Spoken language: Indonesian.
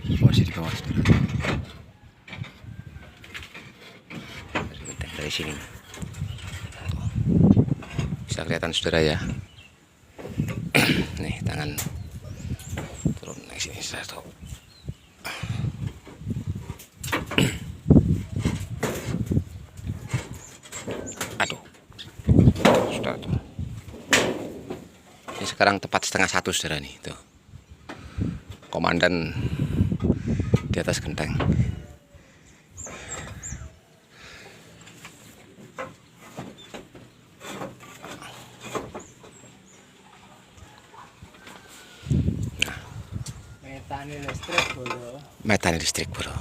Posisi di bawah saudara. Dari sini bisa kelihatan saudara ya. Nih tangan turun naik sini satu. Aduh, saudara tuh. Ini sekarang tepat 12:30 saudara nih tuh. Komandan di atas genteng. Metane listrik bro. Metane listrik bro.